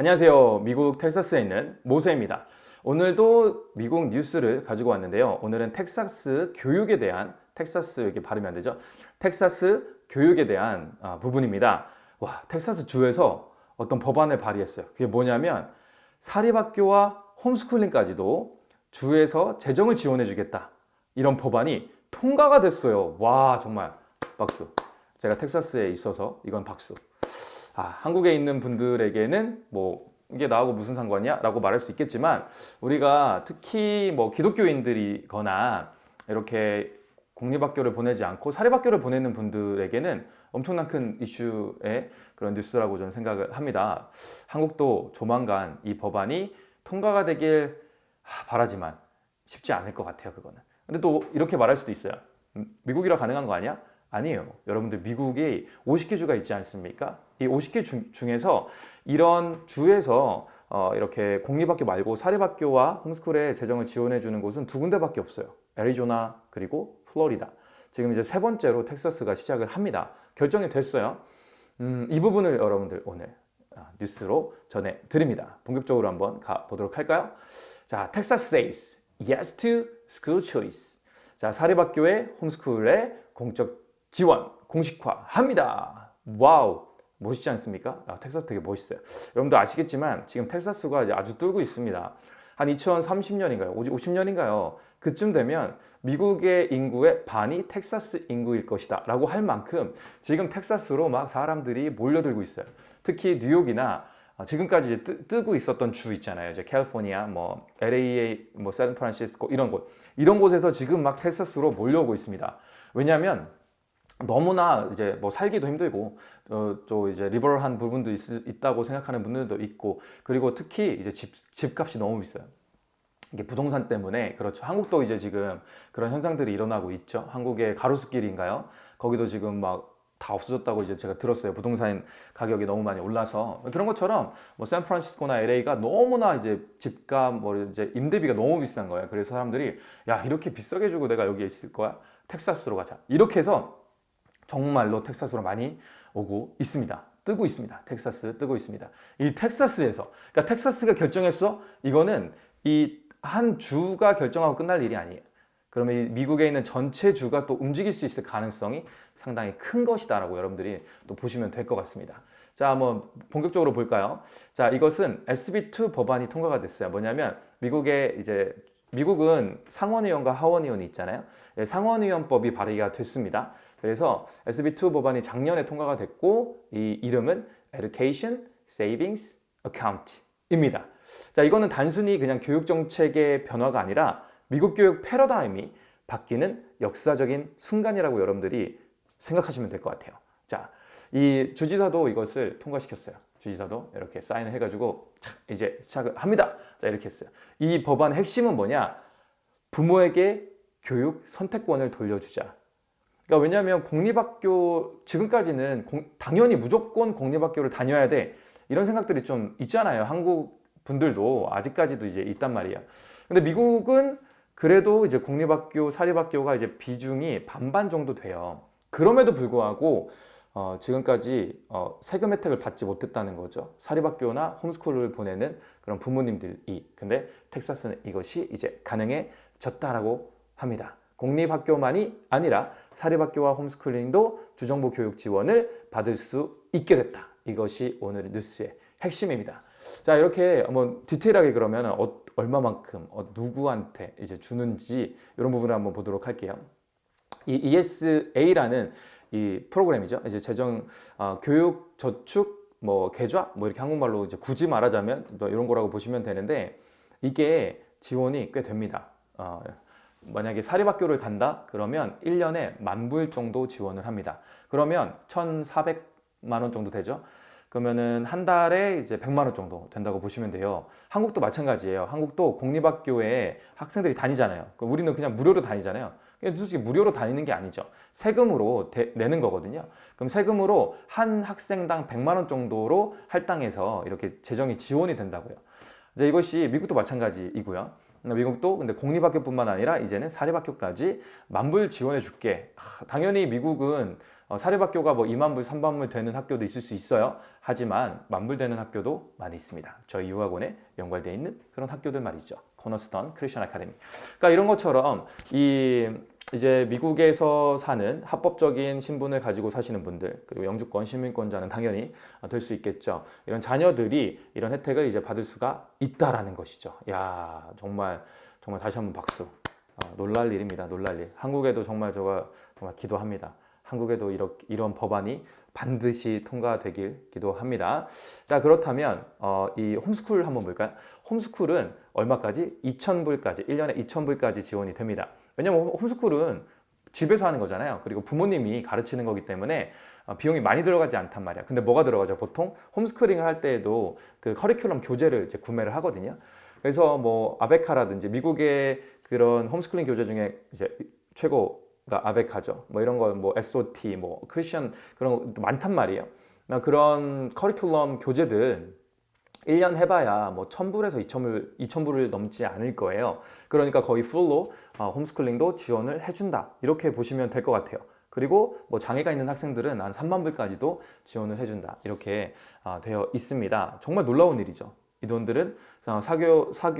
안녕하세요. 미국 텍사스에 있는 모세입니다. 오늘도 미국 뉴스를 가지고 왔는데요. 오늘은 텍사스 교육에 대한, 텍사스 여기 발음이 안 되죠? 텍사스 교육에 대한 부분입니다. 와, 텍사스 주에서 어떤 법안을 발의했어요. 그게 뭐냐면 사립학교와 홈스쿨링까지도 주에서 재정을 지원해 주겠다. 이런 법안이 통과가 됐어요. 와, 정말 박수. 제가 텍사스에 있어서 이건 박수. 한국에 있는 분들에게는 뭐 이게 나하고 무슨 상관이야? 라고 말할 수 있겠지만 우리가 특히 뭐 기독교인들이거나 이렇게 공립학교를 보내지 않고 사립학교를 보내는 분들에게는 엄청난 큰 이슈의 그런 뉴스라고 저는 생각을 합니다. 한국도 조만간 이 법안이 통과가 되길 바라지만 쉽지 않을 것 같아요, 그거는. 근데 또 이렇게 말할 수도 있어요. 미국이라 가능한 거 아니야? 아니에요. 여러분들 미국에 50개 주가 있지 않습니까? 이 50개 중에서 이런 주에서 이렇게 공립학교 말고 사립학교와 홈스쿨에 재정을 지원해 주는 곳은 두 군데밖에 없어요. 애리조나 그리고 플로리다. 지금 이제 세 번째로 텍사스가 시작을 합니다. 결정이 됐어요. 이 부분을 여러분들 오늘 뉴스로 전해드립니다. 본격적으로 한번 가보도록 할까요? 자, Texas says yes to school choice. 자, 사립학교의 홈스쿨의 공적 지원 공식화합니다. 와우, 멋있지 않습니까? 텍사스 되게 멋있어요. 여러분도 아시겠지만 지금 텍사스가 이제 아주 뜨고 있습니다. 한 2030년인가요? 50년인가요? 그쯤 되면 미국의 인구의 반이 텍사스 인구일 것이다 라고 할 만큼 지금 텍사스로 막 사람들이 몰려들고 있어요. 특히 뉴욕이나 지금까지 이제 뜨고 있었던 주 있잖아요. 이제 캘리포니아, 뭐 LA, 뭐 샌프란시스코 이런 곳에서 지금 막 텍사스로 몰려오고 있습니다. 왜냐하면 너무나 이제 뭐 살기도 힘들고 또 이제 리버럴한 부분도 있다고 생각하는 분들도 있고, 그리고 특히 이제 집값이 너무 비싸요. 이게 부동산 때문에. 그렇죠. 한국도 이제 지금 그런 현상들이 일어나고 있죠. 한국의 가로수길인가요? 거기도 지금 막 다 없어졌다고 이제 제가 들었어요. 부동산 가격이 너무 많이 올라서. 그런 것처럼 뭐 샌프란시스코나 LA가 너무나 이제 집값 뭐 이제 임대비가 너무 비싼 거예요. 그래서 사람들이 야, 이렇게 비싸게 주고 내가 여기에 있을 거야? 텍사스로 가자. 이렇게 해서 정말로 텍사스로 많이 오고 있습니다. 뜨고 있습니다. 텍사스 뜨고 있습니다. 이 텍사스에서, 그러니까 텍사스가 결정했어? 이거는 이 한 주가 결정하고 끝날 일이 아니에요. 그러면 이 미국에 있는 전체 주가 또 움직일 수 있을 가능성이 상당히 큰 것이다라고 여러분들이 또 보시면 될 것 같습니다. 자, 한번 본격적으로 볼까요? 자, 이것은 SB2 법안이 통과가 됐어요. 뭐냐면 미국은 상원의원과 하원의원이 있잖아요. 상원의원법이 발의가 됐습니다. 그래서 SB2 법안이 작년에 통과가 됐고, 이 이름은 Education Savings Account입니다. 자, 이거는 단순히 그냥 교육 정책의 변화가 아니라 미국 교육 패러다임이 바뀌는 역사적인 순간이라고 여러분들이 생각하시면 될 것 같아요. 자, 이 주지사도 이것을 통과시켰어요. 주지사도 이렇게 사인을 해가지고 이제 시작을 합니다. 자, 이렇게 했어요. 이 법안의 핵심은 뭐냐? 부모에게 교육 선택권을 돌려주자. 그러니까 왜냐하면 공립학교 지금까지는 당연히 무조건 공립학교를 다녀야 돼, 이런 생각들이 좀 있잖아요. 한국 분들도 아직까지도 이제 있단 말이야. 근데 미국은 그래도 이제 공립학교, 사립학교가 이제 비중이 반반 정도 돼요. 그럼에도 불구하고 지금까지 세금 혜택을 받지 못했다는 거죠. 사립학교나 홈스쿨을 보내는 그런 부모님들이. 근데 텍사스는 이것이 이제 가능해졌다라고 합니다. 공립학교만이 아니라 사립학교와 홈스쿨링도 주정부 교육 지원을 받을 수 있게 됐다. 이것이 오늘 뉴스의 핵심입니다. 자, 이렇게 한번 디테일하게 그러면 얼마만큼 누구한테 이제 주는지 이런 부분을 한번 보도록 할게요. 이 ESA라는 이 프로그램이죠. 이제 교육 저축 계좌 이렇게 한국말로 이제 굳이 말하자면 이런 거라고 보시면 되는데, 이게 지원이 꽤 됩니다. 만약에 사립학교를 간다 그러면 1년에 10,000불 정도 지원을 합니다. 그러면 1,400만 원 정도 되죠. 그러면은 한 달에 이제 100만 원 정도 된다고 보시면 돼요. 한국도 마찬가지예요. 한국도 공립학교에 학생들이 다니잖아요. 우리는 그냥 무료로 다니잖아요. 솔직히 무료로 다니는 게 아니죠. 세금으로 내는 거거든요. 그럼 세금으로 한 학생당 100만 원 정도로 할당해서 이렇게 재정이 지원이 된다고요. 이제 이것이 미국도 마찬가지이고요. 미국도 근데 공립학교뿐만 아니라 이제는 사립학교까지 만불 지원해 줄게. 당연히 미국은 사립학교가 뭐 2만 불, 3만 불 되는 학교도 있을 수 있어요. 하지만 만불 되는 학교도 많이 있습니다. 저희 유학원에 연관되어 있는 그런 학교들 말이죠. 코너스턴 크리스천 아카데미. 그러니까 이런 것처럼 이제 미국에서 사는 합법적인 신분을 가지고 사시는 분들, 그리고 영주권 시민권자는 당연히 될 수 있겠죠. 이런 자녀들이 이런 혜택을 이제 받을 수가 있다라는 것이죠. 야, 정말 다시 한번 박수. 놀랄 일입니다. 놀랄 일. 한국에도 정말 기도합니다. 한국에도 이런 법안이 반드시 통과되길 기도합니다. 자, 그렇다면 이 홈스쿨 한번 볼까요? 홈스쿨은 얼마까지? 2,000불까지, 1년에 2,000불까지 지원이 됩니다. 왜냐면 홈스쿨은 집에서 하는 거잖아요. 그리고 부모님이 가르치는 거기 때문에 비용이 많이 들어가지 않단 말이야. 근데 뭐가 들어가죠? 보통 홈스쿨링을 할 때에도 그 커리큘럼 교재를 이제 구매를 하거든요. 그래서 뭐 아베카라든지 미국의 그런 홈스쿨링 교재 중에 이제 최고가 아베카죠. 뭐 이런 거 뭐 SOT, 뭐 크리스천 그런 거 많단 말이에요. 그런 커리큘럼 교재들 1년 해봐야 뭐 1,000불에서 2,000불을 넘지 않을 거예요. 그러니까 거의 풀로 홈스쿨링도 지원을 해준다. 이렇게 보시면 될 것 같아요. 그리고 뭐 장애가 있는 학생들은 한 3만 불까지도 지원을 해준다. 이렇게 되어 있습니다. 정말 놀라운 일이죠. 이 돈들은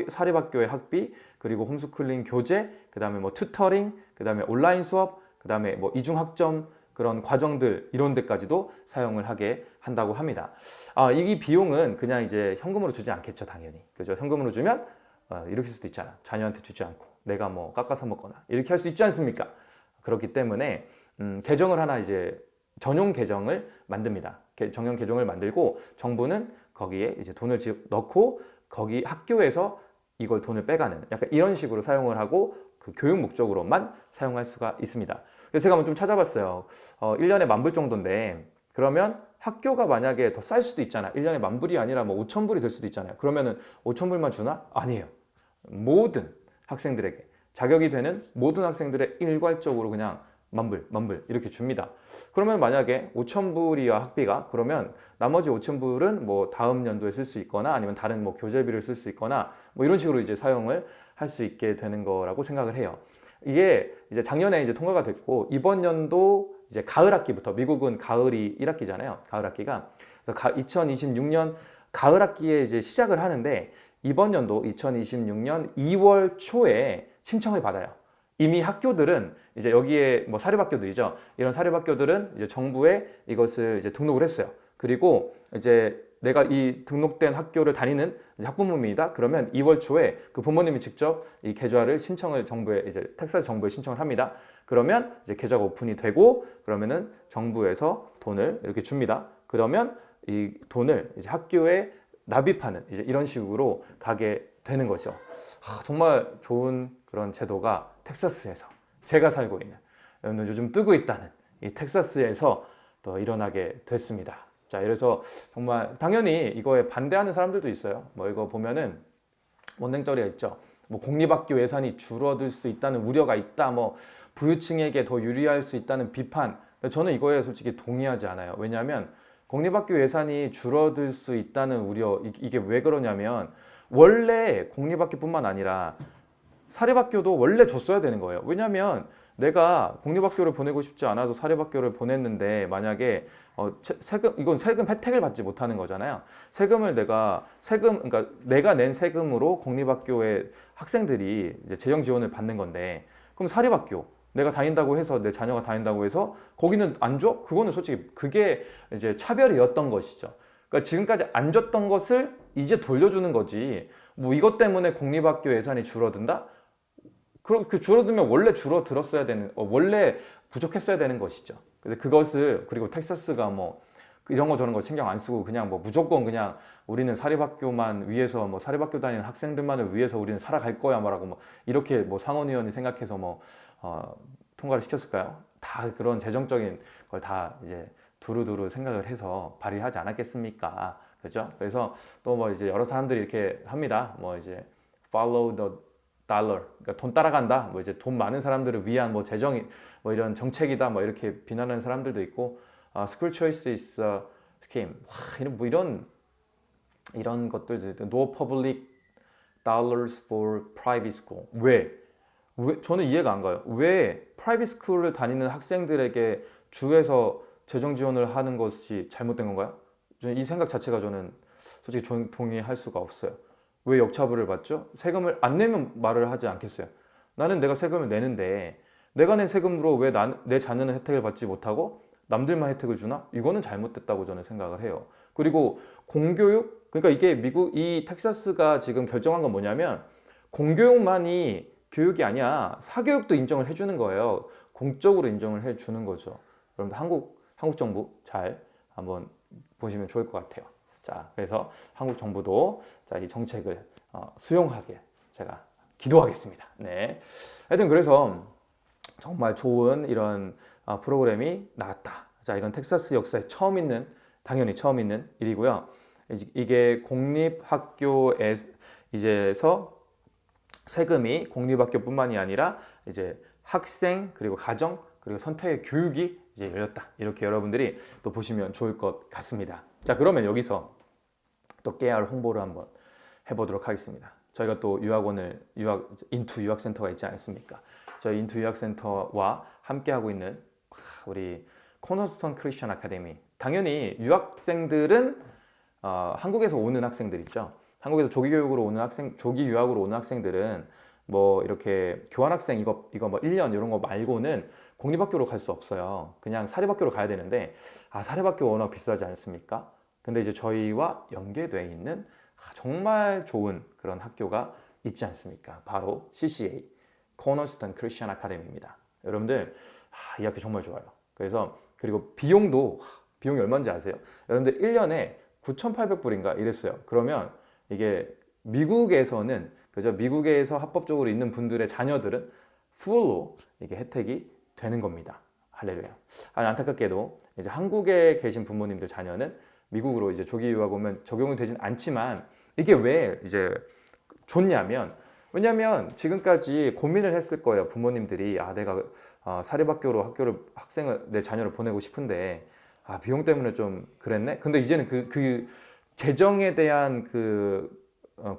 사립학교의 학비, 그리고 홈스쿨링 교재, 그 다음에 뭐 튜터링, 그 다음에 온라인 수업, 그 다음에 뭐 이중학점 그런 과정들 이런 데까지도 사용을 하게 한다고 합니다. 이 비용은 그냥 이제 현금으로 주지 않겠죠, 당연히. 그죠? 현금으로 주면 이렇게 수도 있잖아. 자녀한테 주지 않고 내가 뭐 깎아서 먹거나 이렇게 할 수 있지 않습니까? 그렇기 때문에 계정을 하나 이제 전용 계정을 만듭니다. 전용 계정을 만들고 정부는 거기에 이제 돈을 넣고 거기 학교에서 이걸 돈을 빼가는 약간 이런 식으로 사용을 하고 그 교육 목적으로만 사용할 수가 있습니다. 그래서 제가 한번 좀 찾아봤어요. 1년에 10,000불 정도인데 그러면 학교가 만약에 더 쌀 수도 있잖아. 1년에 10,000불이 아니라 뭐 5,000불이 될 수도 있잖아요. 그러면은 5,000불만 주나? 아니에요. 모든 학생들에게 자격이 되는 모든 학생들의 일괄적으로 그냥 10,000불 이렇게 줍니다. 그러면 만약에 5,000불이야 학비가, 그러면 나머지 5,000불은 뭐 다음 연도에 쓸 수 있거나 아니면 다른 뭐 교재비를 쓸 수 있거나 뭐 이런 식으로 이제 사용을 할 수 있게 되는 거라고 생각을 해요. 이게 이제 작년에 이제 통과가 됐고 이번 연도 이제 가을 학기부터, 미국은 가을이 1학기잖아요. 가을 학기가 2026년 가을 학기에 이제 시작을 하는데 이번 연도 2026년 2월 초에 신청을 받아요. 이미 학교들은 이제 여기에 뭐 사립학교들이죠. 이런 사립학교들은 이제 정부에 이것을 이제 등록을 했어요. 그리고 이제 내가 이 등록된 학교를 다니는 학부모입니다. 그러면 2월 초에 그 부모님이 직접 이 계좌를 신청을 정부에 이제 텍사스 정부에 신청을 합니다. 그러면 이제 계좌가 오픈이 되고 그러면은 정부에서 돈을 이렇게 줍니다. 그러면 이 돈을 이제 학교에 납입하는 이제 이런 식으로 가게 되는 거죠. 정말 좋은 그런 제도가 텍사스에서 제가 살고 있는 요즘 뜨고 있다는 이 텍사스에서 또 일어나게 됐습니다. 자, 그래서 정말 당연히 이거에 반대하는 사람들도 있어요. 뭐 이거 보면은 원냉짜리가 있죠. 뭐 공립학교 예산이 줄어들 수 있다는 우려가 있다. 뭐 부유층에게 더 유리할 수 있다는 비판. 저는 이거에 솔직히 동의하지 않아요. 왜냐하면 공립학교 예산이 줄어들 수 있다는 우려, 이게 왜 그러냐면 원래 공립학교뿐만 아니라 사립학교도 원래 줬어야 되는 거예요. 왜냐하면 내가 공립학교를 보내고 싶지 않아서 사립학교를 보냈는데 만약에 이건 세금 혜택을 받지 못하는 거잖아요. 그러니까 내가 낸 세금으로 공립학교의 학생들이 이제 재정 지원을 받는 건데, 그럼 사립학교 내가 다닌다고 해서 내 자녀가 다닌다고 해서 거기는 안 줘? 그거는 솔직히 그게 이제 차별이었던 것이죠. 그러니까 지금까지 안 줬던 것을 이제 돌려주는 거지. 뭐 이것 때문에 공립학교 예산이 줄어든다? 그럼 그 줄어들면 원래 줄어들었어야 되는, 원래 부족했어야 되는 것이죠. 그리고 텍사스가 뭐 이런 거 저런 거 신경 안 쓰고 그냥 뭐 무조건 그냥 우리는 사립학교만 위해서 뭐 사립학교 다니는 학생들만을 위해서 우리는 살아갈 거야 말하고 뭐 이렇게 뭐 상원의원이 생각해서 뭐 통과를 시켰을까요? 다 그런 재정적인 걸 다 이제 두루두루 생각을 해서 발의하지 않았겠습니까? 그죠? 그래서 또 뭐 이제 여러 사람들이 이렇게 합니다. 뭐 이제 follow the dollar, 그러니까 돈 따라간다. 뭐 이제 돈 많은 사람들을 위한 뭐 재정이 뭐 이런 정책이다. 뭐 이렇게 비난하는 사람들도 있고, school choice is a scheme. 뭐 이런 것들, no public dollars for private school. 왜? 저는 이해가 안 가요. 왜 private school을 다니는 학생들에게 주에서 재정 지원을 하는 것이 잘못된 건가요? 저는 이 생각 자체가 저는 솔직히 동의할 수가 없어요. 왜 역차별을 받죠? 세금을 안 내면 말을 하지 않겠어요. 나는 내가 세금을 내는데 내가 낸 세금으로 왜 내 자녀는 혜택을 받지 못하고 남들만 혜택을 주나? 이거는 잘못됐다고 저는 생각을 해요. 그리고 공교육, 그러니까 이게 이 텍사스가 지금 결정한 건 뭐냐면 공교육만이 교육이 아니야. 사교육도 인정을 해주는 거예요. 공적으로 인정을 해주는 거죠. 여러분들 한국 정부 잘 한번 보시면 좋을 것 같아요. 자, 그래서 한국 정부도 자, 이 정책을 수용하길 제가 기도하겠습니다. 네. 하여튼 그래서 정말 좋은 이런 프로그램이 나왔다. 자, 이건 텍사스 역사에 당연히 처음 있는 일이고요. 이게 공립학교에서 세금이 공립학교뿐만이 아니라 이제 학생 그리고 가정 그리고 선택의 교육이 이제 열렸다. 이렇게 여러분들이 또 보시면 좋을 것 같습니다. 자, 그러면 여기서 또 깨알 홍보를 한번 해보도록 하겠습니다. 저희가 또 인투 유학센터가 있지 않습니까? 저희 인투 유학센터와 함께하고 있는 우리 코너스톤 크리스천 아카데미. 당연히 유학생들은 한국에서 오는 학생들 있죠. 한국에서 조기 유학으로 오는 학생들은 뭐 이렇게 교환학생 이거 뭐 1년 이런 거 말고는 공립학교로 갈 수 없어요. 그냥 사립학교로 가야 되는데 사립학교 워낙 비싸지 않습니까? 근데 이제 저희와 연계되어 있는 정말 좋은 그런 학교가 있지 않습니까? 바로 CCA, 코너스턴 크리스천 아카데미입니다. 여러분들 이 학교 정말 좋아요. 그리고 비용이 얼마인지 아세요? 여러분들 1년에 9,800불인가 이랬어요. 그러면 이게 미국에서는 그죠? 미국에서 합법적으로 있는 분들의 자녀들은 풀로 이게 혜택이 되는 겁니다. 할렐루야. 안타깝게도 이제 한국에 계신 부모님들 자녀는 미국으로 이제 조기 유학 오면 적용이 되진 않지만 이게 왜 이제 좋냐면 왜냐면 지금까지 고민을 했을 거예요. 부모님들이 내가 사립학교로 내 자녀를 보내고 싶은데 비용 때문에 좀 그랬네. 근데 이제는 그 재정에 대한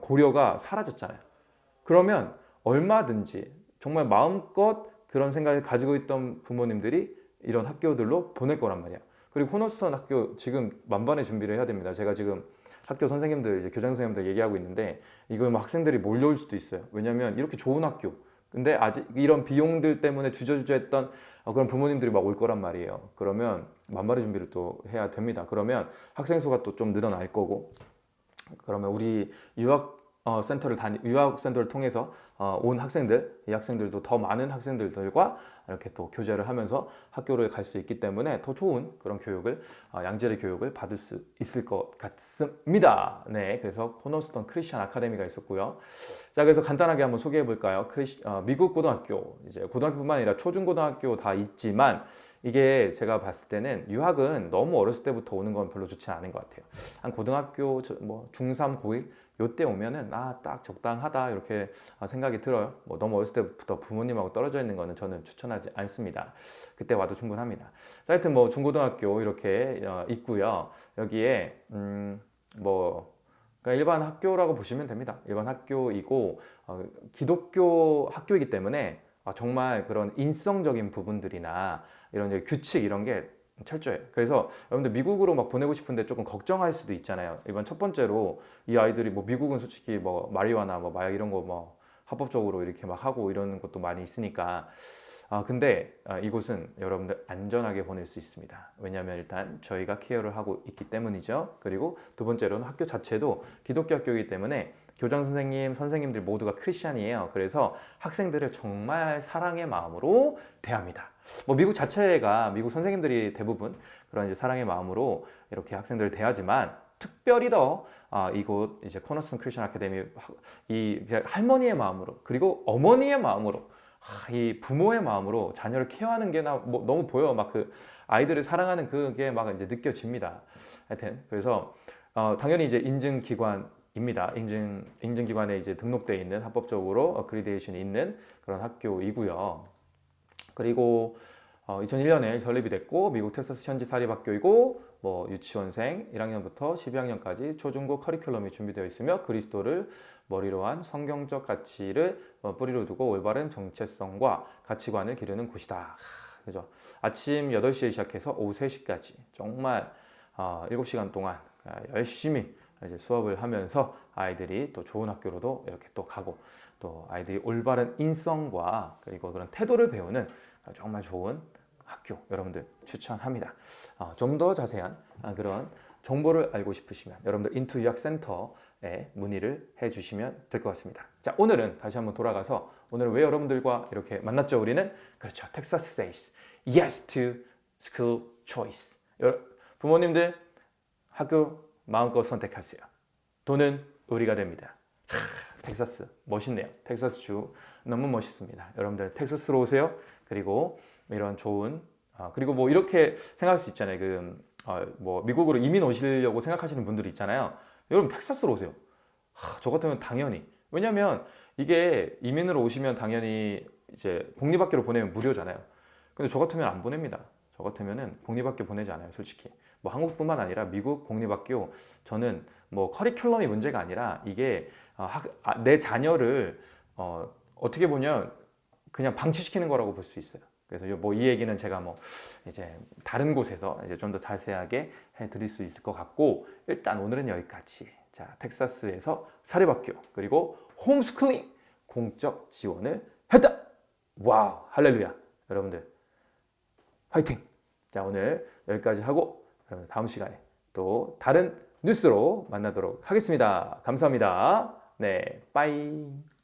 고려가 사라졌잖아요. 그러면 얼마든지 정말 마음껏 그런 생각을 가지고 있던 부모님들이 이런 학교들로 보낼 거란 말이야. 그리고 코너스턴 학교 지금 만반의 준비를 해야 됩니다. 제가 지금 학교 선생님들, 이제 교장 선생님들 얘기하고 있는데 이거 뭐 학생들이 몰려올 수도 있어요. 왜냐면 이렇게 좋은 학교. 근데 아직 이런 비용들 때문에 주저주저 했던 그런 부모님들이 막 올 거란 말이에요. 그러면 만반의 준비를 또 해야 됩니다. 그러면 학생 수가 또 좀 늘어날 거고 그러면 우리 유학센터를 통해서 온 이 학생들도 더 많은 학생들과 이렇게 또 교제를 하면서 학교를 갈 수 있기 때문에 더 좋은 그런 양질의 교육을 받을 수 있을 것 같습니다. 네, 그래서 코너스턴 크리스천 아카데미가 있었고요. 자, 그래서 간단하게 한번 소개해 볼까요? 미국 고등학교, 이제 고등학교뿐만 아니라 초중고등학교 다 있지만 이게 제가 봤을 때는 유학은 너무 어렸을 때부터 오는 건 별로 좋지 않은 것 같아요. 한 고등학교 뭐 중3, 고1 요때 오면은 딱 적당하다 이렇게 생각이 들어요. 뭐 너무 어렸을 때부터 부모님하고 떨어져 있는 거는 저는 추천하지 않습니다. 그때 와도 충분합니다. 자, 하여튼 뭐 중고등학교 이렇게 있고요. 여기에 그러니까 일반 학교라고 보시면 됩니다. 일반 학교이고 기독교 학교이기 때문에 정말 그런 인성적인 부분들이나 이런 이제 규칙 이런 게 철저해요. 그래서 여러분들 미국으로 막 보내고 싶은데 조금 걱정할 수도 있잖아요. 이번 첫 번째로 이 아이들이 뭐 미국은 솔직히 뭐 마리화나 뭐 마약 이런 거 뭐 합법적으로 이렇게 막 하고 이런 것도 많이 있으니까 근데 이곳은 여러분들 안전하게 보낼 수 있습니다. 왜냐하면 일단 저희가 케어를 하고 있기 때문이죠. 그리고 두 번째로는 학교 자체도 기독교 학교이기 때문에 교장 선생님들 모두가 크리스찬이에요. 그래서 학생들을 정말 사랑의 마음으로 대합니다. 뭐 미국 선생님들이 대부분 그런 이제 사랑의 마음으로 이렇게 학생들을 대하지만 특별히 더 이곳 이제 코너스턴 크리스천 아카데미 이 할머니의 마음으로 그리고 어머니의 마음으로 이 부모의 마음으로 자녀를 케어하는 게 뭐 너무 보여. 막 그 아이들을 사랑하는 그게 막 이제 느껴집니다. 하여튼 그래서 당연히 이제 인증기관입니다. 인증기관에 이제 등록되어 있는 합법적으로 어크리데이션이 있는 그런 학교이고요. 그리고 2001년에 설립이 됐고 미국 텍사스 현지 사립학교이고 뭐 유치원생 1학년부터 12학년까지 초중고 커리큘럼이 준비되어 있으며 그리스도를 머리로 한 성경적 가치를 뿌리로 두고 올바른 정체성과 가치관을 기르는 곳이다. 그죠? 아침 8시에 시작해서 오후 3시까지 정말 7시간 동안 열심히 이제 수업을 하면서 아이들이 또 좋은 학교로도 이렇게 또 가고 또 아이들이 올바른 인성과 그리고 그런 태도를 배우는 정말 좋은 학교 여러분들 추천합니다. 좀 더 자세한 그런 정보를 알고 싶으시면 여러분들 인투 유학센터에 문의를 해주시면 될 것 같습니다. 자, 오늘은 다시 한번 돌아가서 오늘은 왜 여러분들과 이렇게 만났죠? 우리는 그렇죠. 텍사스 says yes to school choice. 부모님들 학교 마음껏 선택하세요. 돈은 우리가 됩니다. 차, 텍사스 멋있네요. 텍사스 주 너무 멋있습니다. 여러분들 텍사스로 오세요. 그리고 이런 좋은 그리고 뭐 이렇게 생각할 수 있잖아요. 뭐 미국으로 이민 오시려고 생각하시는 분들이 있잖아요. 여러분 텍사스로 오세요. 저 같으면 당연히 왜냐면 이게 이민으로 오시면 당연히 이제 공립학교로 보내면 무료잖아요. 근데 저 같으면 안 보냅니다. 저 같으면은 공립학교 보내지 않아요, 솔직히. 뭐 한국뿐만 아니라 미국 공립학교 저는 뭐 커리큘럼이 문제가 아니라 이게 내 자녀를 어떻게 보면 그냥 방치시키는 거라고 볼 수 있어요. 그래서 뭐 이 얘기는 제가 뭐 이제 다른 곳에서 이제 좀 더 자세하게 해드릴 수 있을 것 같고 일단 오늘은 여기까지. 자, 텍사스에서 사립학교 그리고 홈스쿨링 공적 지원을 했다. 와우, 할렐루야. 여러분들 화이팅! 자, 오늘 여기까지 하고 여러분 다음 시간에 또 다른 뉴스로 만나도록 하겠습니다. 감사합니다. 네, 빠이.